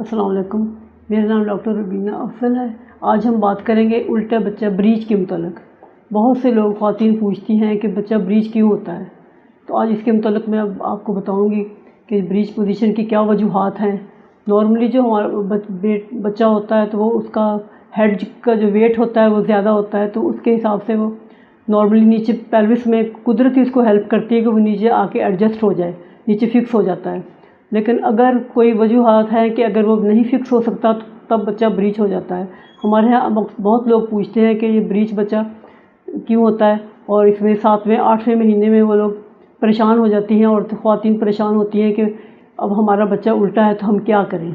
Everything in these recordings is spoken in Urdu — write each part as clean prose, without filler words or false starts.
السلام علیکم، میرا نام ڈاکٹر ربینہ افضل ہے۔ آج ہم بات کریں گے الٹا بچہ بریچ کے متعلق۔ بہت سے لوگ خواتین پوچھتی ہیں کہ بچہ بریچ کیوں ہوتا ہے، تو آج اس کے متعلق میں اب آپ کو بتاؤں گی کہ بریچ پوزیشن کی کیا وجوہات ہیں۔ نارملی جو ہمارا بچہ ہوتا ہے تو وہ اس کا ہیڈ کا جو ویٹ ہوتا ہے وہ زیادہ ہوتا ہے، تو اس کے حساب سے وہ نارملی نیچے پیلوس میں قدرتی اس کو ہیلپ کرتی ہے کہ وہ نیچے آ کے ایڈجسٹ ہو جائے، نیچے فکس ہو جاتا ہے۔ لیکن اگر کوئی وجوہات ہیں کہ اگر وہ نہیں فکس ہو سکتا تو تب بچہ بریچ ہو جاتا ہے۔ ہمارے یہاں بہت لوگ پوچھتے ہیں کہ یہ بریچ بچہ کیوں ہوتا ہے، اور اس میں 7ویں 8ویں مہینے میں وہ لوگ پریشان ہو جاتی ہیں، اور خواتین پریشان ہوتی ہیں کہ اب ہمارا بچہ الٹا ہے تو ہم کیا کریں۔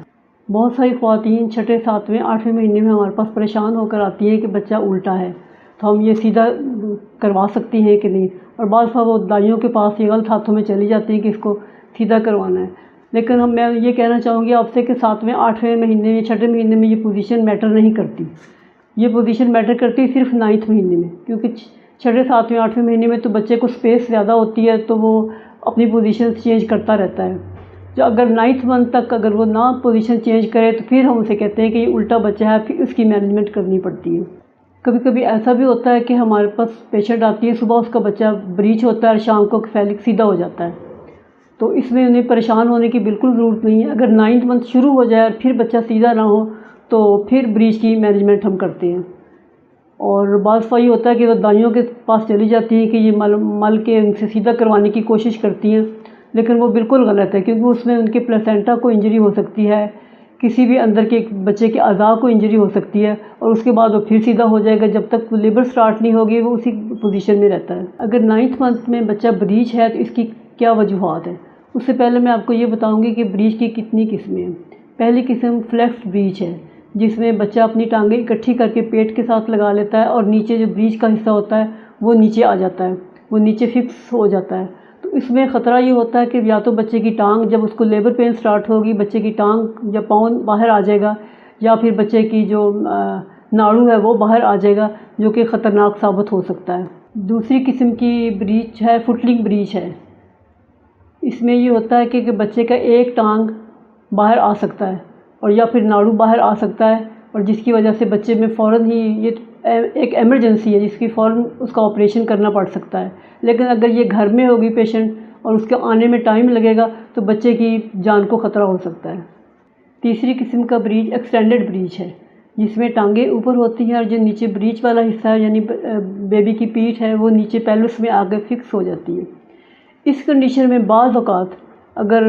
بہت ساری خواتین 6 7ویں 8ویں مہینے میں ہمارے پاس پریشان ہو کر آتی ہیں کہ بچہ الٹا ہے، تو ہم یہ سیدھا کروا سکتی ہیں کہ نہیں، اور بعض دفعہ وہ دائیوں کے پاس یہ غلط ہاتھوں میں چلی جاتی ہیں کہ اس کو سیدھا کروانا ہے۔ لیکن میں یہ کہنا چاہوں گی آپ سے کہ 7ویں 8ویں مہینے یا 6 مہینے میں یہ پوزیشن میٹر نہیں کرتی۔ یہ پوزیشن میٹر کرتی ہے صرف 9ویں مہینے میں، کیونکہ 6 7ویں 8ویں مہینے میں تو بچے کو اسپیس زیادہ ہوتی ہے، تو وہ اپنی پوزیشن چینج کرتا رہتا ہے۔ جو اگر 9ویں منتھ تک اگر وہ نہ پوزیشن چینج کرے تو پھر ہم اسے کہتے ہیں کہ یہ الٹا بچہ ہے، پھر اس کی مینجمنٹ کرنی پڑتی ہے۔ کبھی کبھی ایسا بھی ہوتا ہے کہ ہمارے پاس پیشنٹ آتی ہے، صبح اس کا بچہ بریچ ہوتا ہے اور شام کو کیفیلک سیدھا ہو جاتا ہے، تو اس میں انہیں پریشان ہونے کی بالکل ضرورت نہیں ہے۔ اگر 9ویں منتھ شروع ہو جائے اور پھر بچہ سیدھا نہ ہو تو پھر بریچ کی مینجمنٹ ہم کرتے ہیں۔ اور بعض دفعہ یہ ہوتا ہے کہ وہ دائیوں کے پاس چلی جاتی ہیں کہ یہ مل کے ان سے سیدھا کروانے کی کوشش کرتی ہیں، لیکن وہ بالکل غلط ہے، کیونکہ اس میں ان کے پلیسینٹا کو انجری ہو سکتی ہے، کسی بھی اندر کے بچے کے اعضاء کو انجری ہو سکتی ہے، اور اس کے بعد وہ پھر سیدھا ہو جائے گا۔ جب تک وہ لیبر سٹارٹ نہیں ہوگی وہ اسی پوزیشن میں رہتا ہے۔ اگر 9ویں منتھ میں بچہ بریچ ہے تو اس کی کیا وجوہات ہیں؟ اس سے پہلے میں آپ کو یہ بتاؤں گی کہ بریچ کی کتنی قسمیں ہیں۔ پہلی قسم فلیکس بریچ ہے، جس میں بچہ اپنی ٹانگیں اکٹھی کر کے پیٹ کے ساتھ لگا لیتا ہے اور نیچے جو بریچ کا حصہ ہوتا ہے وہ نیچے آ جاتا ہے، وہ نیچے فکس ہو جاتا ہے۔ تو اس میں خطرہ یہ ہوتا ہے کہ یا تو بچے کی ٹانگ جب اس کو لیبر پین سٹارٹ ہوگی، بچے کی ٹانگ یا پاؤں باہر آ جائے گا، یا پھر بچے کی جو ناڑو ہے وہ باہر آ جائے گا، جو کہ خطرناک ثابت ہو سکتا ہے۔ دوسری قسم کی بریچ ہے فٹلنگ بریچ ہے۔ اس میں یہ ہوتا ہے کہ بچے کا ایک ٹانگ باہر آ سکتا ہے اور یا پھر ناڑو باہر آ سکتا ہے، اور جس کی وجہ سے بچے میں فوراً ہی یہ ایک ایمرجنسی ہے جس کی فوراً اس کا آپریشن کرنا پڑ سکتا ہے۔ لیکن اگر یہ گھر میں ہوگی پیشنٹ اور اس کے آنے میں ٹائم لگے گا تو بچے کی جان کو خطرہ ہو سکتا ہے۔ تیسری قسم کا بریچ ایکسٹینڈڈ بریچ ہے، جس میں ٹانگیں اوپر ہوتی ہیں اور جو نیچے بریچ والا حصہ ہے یعنی بیبی کی پیٹھ ہے وہ نیچے پیلوس میں آگے فکس ہو جاتی ہے۔ اس کنڈیشن میں بعض اوقات اگر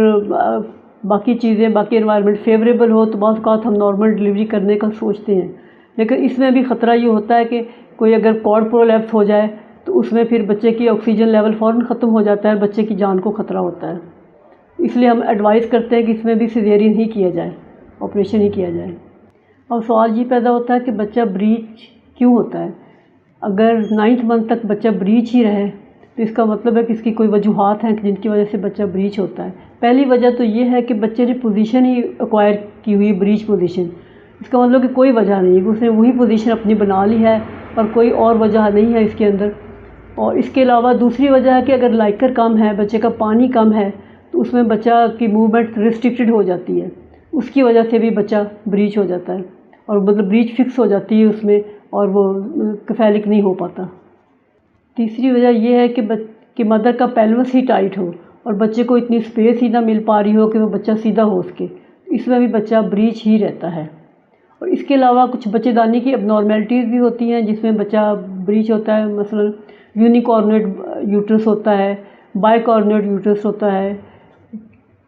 باقی چیزیں باقی انوائرمنٹ فیوریبل ہو تو بعض اوقات ہم نارمل ڈلیوری کرنے کا سوچتے ہیں، لیکن اس میں بھی خطرہ یہ ہوتا ہے کہ کوئی اگر کارڈ پرولیپس ہو جائے تو اس میں پھر بچے کی آکسیجن لیول فوراً ختم ہو جاتا ہے، بچے کی جان کو خطرہ ہوتا ہے۔ اس لیے ہم ایڈوائز کرتے ہیں کہ اس میں بھی سیزیرین ہی کیا جائے، آپریشن ہی کیا جائے۔ اور سوال یہ پیدا ہوتا ہے کہ بچہ بریچ کیوں ہوتا ہے؟ اگر 9ویں منتھ تک بچہ بریچ ہی رہے تو اس کا مطلب ہے کہ اس کی کوئی وجوہات ہیں جن کی وجہ سے بچہ بریچ ہوتا ہے۔ پہلی وجہ تو یہ ہے کہ بچے نے پوزیشن ہی ایکوائر کی ہوئی بریچ پوزیشن، اس کا مطلب کہ کوئی وجہ نہیں ہے، اس نے وہی پوزیشن اپنی بنا لی ہے اور کوئی اور وجہ نہیں ہے اس کے اندر۔ اور اس کے علاوہ دوسری وجہ ہے کہ اگر لائکر کم ہے، بچے کا پانی کم ہے، تو اس میں بچہ کی موومنٹ ریسٹرکٹڈ ہو جاتی ہے، اس کی وجہ سے بھی بچہ بریچ ہو جاتا ہے، اور مطلب بریچ فکس ہو جاتی ہے اس میں اور وہ کیفیلک نہیں ہو پاتا۔ تیسری وجہ یہ ہے کہ مدر کا پیلوس ہی ٹائٹ ہو اور بچے کو اتنی اسپیس ہی نہ مل پا رہی ہو کہ وہ بچہ سیدھا ہو سکے، اس میں بھی بچہ بریچ ہی رہتا ہے۔ اور اس کے علاوہ کچھ بچے دانی کی اب نارمیلٹیز بھی ہوتی ہیں جس میں بچہ بریچ ہوتا ہے، مثلا یونیکارنیٹ یوٹرس ہوتا ہے، بائی کارنیٹ یوٹرس ہوتا ہے،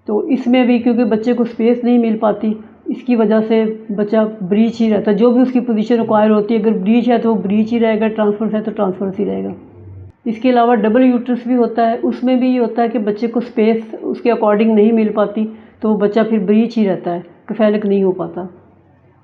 تو اس میں بھی کیونکہ بچے کو اسپیس نہیں مل پاتی اس کی وجہ سے بچہ بریچ ہی رہتا ہے، جو بھی اس کی پوزیشن ریکوائر ہوتی ہے، اگر بریچ ہے تو وہ بریچ ہی رہے گا، ٹرانسفرس ہے تو ٹرانسفرس ہی رہے گا۔ اس کے علاوہ ڈبل یوٹرس بھی ہوتا ہے، اس میں بھی یہ ہوتا ہے کہ بچے کو اسپیس اس کے اکارڈنگ نہیں مل پاتی تو وہ بچہ پھر بریچ ہی رہتا ہے، کیفیلک نہیں ہو پاتا۔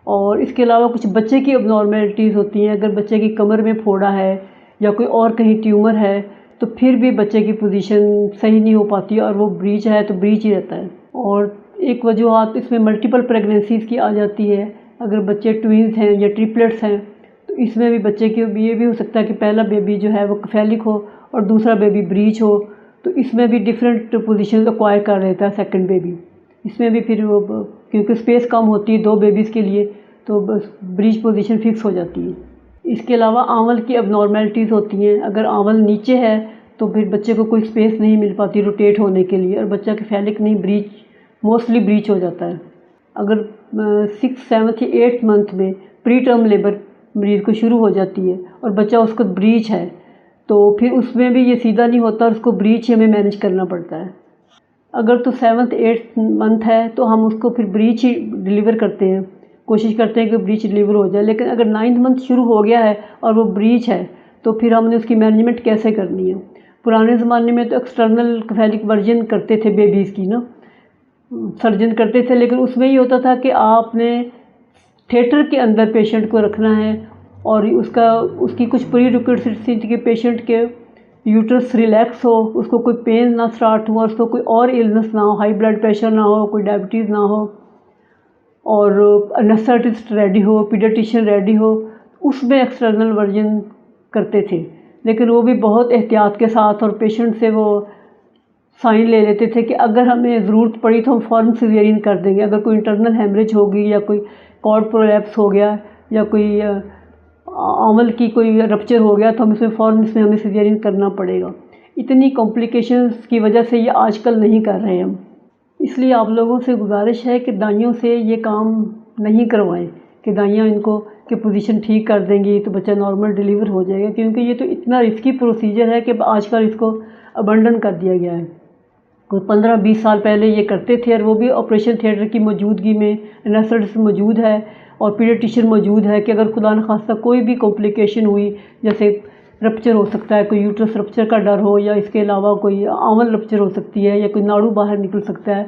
اور اس کے علاوہ کچھ بچے کی اب نارمیلٹیز ہوتی ہیں، اگر بچے کی کمر میں پھوڑا ہے یا کوئی اور کہیں ٹیومر ہے تو پھر بھی بچے کی پوزیشن صحیح نہیں ہو پاتی اور وہ بریچ ہے تو بریچ ہی رہتا ہے۔ اور ایک وجوہات اس میں ملٹیپل پریگننسیز کی آ جاتی ہے، اگر بچے ٹوینز ہیں یا ٹرپلٹس ہیں تو اس میں بھی بچے کے یہ بھی ہو سکتا ہے کہ پہلا بیبی جو ہے وہ کیفیلک ہو اور دوسرا بیبی بریچ ہو، تو اس میں بھی ڈفرینٹ پوزیشن ایکوائر کر لیتا ہے سیکنڈ بیبی، اس میں بھی پھر وہ کیونکہ اسپیس کم ہوتی ہے 2 بیبیز کے لیے، تو بس بریچ پوزیشن فکس ہو جاتی ہے۔ اس کے علاوہ آنول کی اب نارمیلٹیز ہوتی ہیں، اگر آنول نیچے ہے تو پھر بچے کو کوئی اسپیس نہیں مل پاتی روٹیٹ ہونے کے لیے، اور بچہ کیفیلک نہیں بریچ موسٹلی بریچ ہو جاتا ہے۔ اگر 6th 7th یا 8th منتھ میں پری ٹرم لیبر مریض کو شروع ہو جاتی ہے اور بچہ اس کو بریچ ہے، تو پھر اس میں بھی یہ سیدھا نہیں ہوتا اور اس کو بریچ ہی ہمیں مینیج کرنا پڑتا ہے۔ اگر تو 7th 8th منتھ ہے تو ہم اس کو پھر بریچ ہی ڈلیور کرتے ہیں، کوشش کرتے ہیں کہ بریچ ڈلیور ہو جائے۔ لیکن اگر 9th منتھ شروع ہو گیا ہے اور وہ بریچ ہے تو پھر ہم نے اس کی مینجمنٹ کیسے کرنی ہے؟ پرانے زمانے میں تو ایکسٹرنل کیفیلک ورژن کرتے تھے بیبیز کی سرجن کرتے تھے، لیکن اس میں یہ ہوتا تھا کہ آپ نے تھیٹر کے اندر پیشنٹ کو رکھنا ہے، اور اس کی کچھ پری ریکویزٹس تھی کہ پیشنٹ کے یوٹرس ریلیکس ہو، اس کو کوئی پین نہ سٹارٹ ہو، اور اس کو کوئی اور ایلنس نہ ہو، ہائی بلڈ پریشر نہ ہو، کوئی ڈائبٹیز نہ ہو، اور انیستھیٹسٹ ریڈی ہو، پیڈیاٹیشین ریڈی ہو۔ اس میں ایکسٹرنل ورژن کرتے تھے، لیکن وہ بھی بہت احتیاط کے ساتھ، اور پیشنٹ سے وہ سائن لے لیتے تھے کہ اگر ہمیں ضرورت پڑی تو ہم فوراً سیزیرین کر دیں گے، اگر کوئی انٹرنل ہیمریج ہوگی یا کوئی کارڈ پرولیپس ہو گیا یا کوئی آمل کی کوئی رپچر ہو گیا تو فوراً ہمیں سیزیرین کرنا پڑے گا۔ اتنی کمپلیکیشنز کی وجہ سے یہ آج کل نہیں کر رہے ہم، اس لیے آپ لوگوں سے گزارش ہے کہ دائیوں سے یہ کام نہیں کروائیں کہ دائیاں ان کو کہ پوزیشن ٹھیک کر دیں گی تو بچہ نارمل ڈیلیور ہو جائے گا، کیونکہ یہ تو اتنا رسکی پروسیجر ہے کہ آج کل اس کو ابنڈن کر دیا گیا ہے۔ کوئی 15-20 سال پہلے یہ کرتے تھے، اور وہ بھی آپریشن تھیٹر کی موجودگی میں، انیستھیٹسٹ موجود ہے اور پیڈیاٹیشین موجود ہے کہ اگر خدا نخواستہ کوئی بھی کمپلیکیشن ہوئی، جیسے رپچر ہو سکتا ہے، کوئی یوٹرس رپچر کا ڈر ہو، یا اس کے علاوہ کوئی آمل رپچر ہو سکتی ہے، یا کوئی ناڑو باہر نکل سکتا ہے،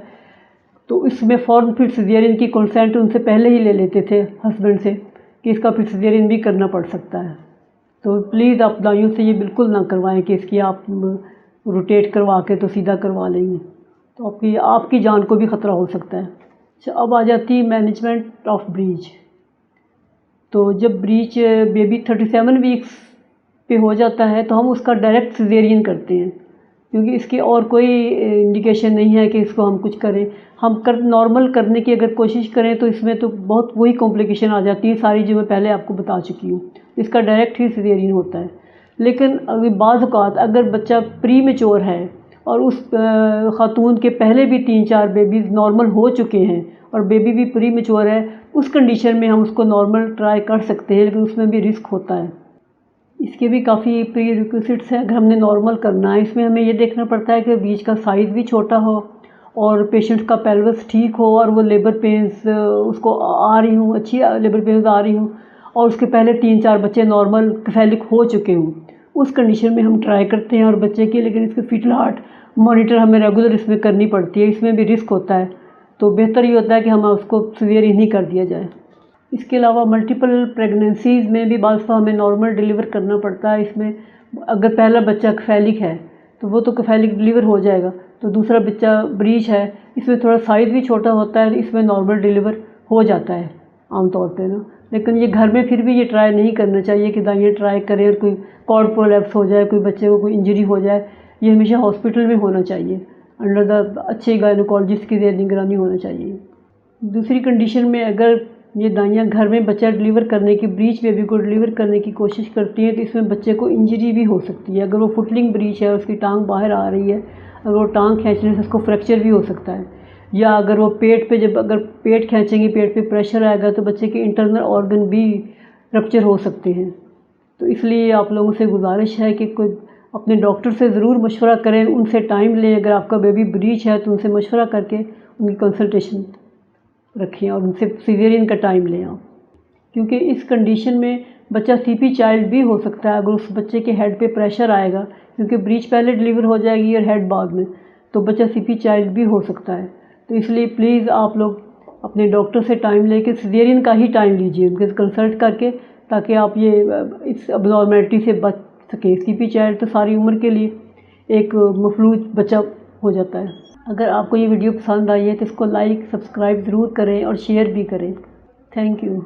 تو اس میں فوراً پھر سیزیرین کی کنسینٹ ان سے پہلے ہی لے لیتے تھے ہسبینڈ سے کہ اس کا پھر سیزیرین بھی کرنا پڑ سکتا ہے۔ تو پلیز آپ دائیوں سے یہ بالکل نہ کروائیں کہ اس کی آپ روٹیٹ کروا کے تو سیدھا کروا لیں گے، تو آپ کی جان کو بھی خطرہ ہو سکتا ہے۔ اچھا، اب آ جاتی مینجمنٹ آف بریچ۔ تو جب بریچ بیبی 37 ویکس پہ ہو جاتا ہے تو ہم اس کا ڈائریکٹ سیزیرین کرتے ہیں، کیونکہ اس کی اور کوئی انڈیکیشن نہیں ہے کہ اس کو ہم کچھ کریں۔ ہم نارمل کرنے کی اگر کوشش کریں تو اس میں تو بہت وہی کمپلیکیشن آ جاتی ہے ساری جو میں پہلے آپ کو بتا چکی ہوں، اس کا ڈائریکٹ ہی سیزیرین ہوتا ہے۔ لیکن بعض اوقات اگر بچہ پری میچور ہے اور اس خاتون کے پہلے بھی 3-4 بیبیز نارمل ہو چکے ہیں اور بیبی بھی پری میچور ہے، اس کنڈیشن میں ہم اس کو نارمل ٹرائی کر سکتے ہیں، لیکن اس میں بھی رسک ہوتا ہے۔ اس کے بھی کافی پری ریکویزٹس ہیں اگر ہم نے نارمل کرنا ہے۔ اس میں ہمیں یہ دیکھنا پڑتا ہے کہ بیچ کا سائز بھی چھوٹا ہو اور پیشنٹ کا پیلوس ٹھیک ہو، اور وہ لیبر پینز اس کو آ رہی ہوں، اچھی لیبر پینز آ رہی ہوں، اور اس کے پہلے 3-4 بچے نارمل کیفیلک ہو چکے ہوں۔ اس کنڈیشن میں ہم ٹرائی کرتے ہیں اور بچے کی، لیکن اس کے فیٹل ہارٹ مانیٹر ہمیں ریگولر اس میں کرنی پڑتی ہے، اس میں بھی رسک ہوتا ہے، تو بہتر یہ ہوتا ہے کہ ہم اس کو سیزیرین ہی کر دیا جائے۔ اس کے علاوہ ملٹیپل پریگننسیز میں بھی بعض دفعہ ہمیں نارمل ڈیلیور کرنا پڑتا ہے۔ اس میں اگر پہلا بچہ کیفیلک ہے تو وہ تو کیفیلک ڈیلیور ہو جائے گا، تو دوسرا بچہ بریچ ہے، اس میں تھوڑا سائز بھی چھوٹا ہوتا ہے، اس میں نارمل ڈیلیور ہو جاتا ہے عام طور پہ لیکن یہ گھر میں پھر بھی یہ ٹرائی نہیں کرنا چاہیے کہ دائیں ٹرائی کریں اور کوئی کارڈ پرولیپس ہو جائے، کوئی بچے کو کوئی انجری ہو جائے۔ یہ ہمیشہ ہاسپٹل میں ہونا چاہیے، انڈر دا اچھے گائنوکالوجسٹ کی زیر نگرانی ہونا چاہیے۔ دوسری کنڈیشن میں اگر یہ دائیاں گھر میں بچہ ڈیلیور کرنے کی، بریچ بیبی کو ڈیلیور کرنے کی کوشش کرتی ہیں تو اس میں بچے کو انجری بھی ہو سکتی ہے۔ اگر وہ فٹلنگ بریچ ہے، اس کی ٹانگ باہر آ رہی ہے، اگر وہ ٹانگ کھینچنے سے اس کو فریکچر بھی ہو سکتا ہے، یا اگر وہ پیٹ پہ اگر پیٹ کھینچیں گے، پیٹ پہ پریشر آئے گا تو بچے کے انٹرنل آرگن بھی رپچر ہو سکتے ہیں۔ تو اس لیے آپ لوگوں سے گزارش ہے کہ کوئی اپنے ڈاکٹر سے ضرور مشورہ کریں، ان سے ٹائم لیں۔ اگر آپ کا بیبی بریچ ہے تو ان سے مشورہ کر کے ان کی کنسلٹیشن رکھیں اور ان سے سیزیرین کا ٹائم لیں آپ، کیونکہ اس کنڈیشن میں بچہ سی پی چائلڈ بھی ہو سکتا ہے اگر اس بچے کے ہیڈ پہ پریشر آئے گا، کیونکہ بریچ پہلے ڈیلیور ہو جائے گی اور ہیڈ بعد میں، تو بچہ سی پی چائلڈ بھی ہو سکتا ہے۔ تو اس لیے پلیز آپ لوگ اپنے ڈاکٹر سے ٹائم لے کے سیزیرین کا ہی ٹائم لیجیے، ان کے کنسلٹ کر کے، تاکہ آپ یہ اس اب نارمیلٹی سے بچ سکیں۔ سی پی چائلڈ تو ساری عمر کے لیے ایک مفلوج بچہ ہو جاتا ہے۔ اگر آپ کو یہ ویڈیو پسند آئی ہے تو اس کو لائک، سبسکرائب ضرور کریں اور شیئر بھی کریں۔ Thank you.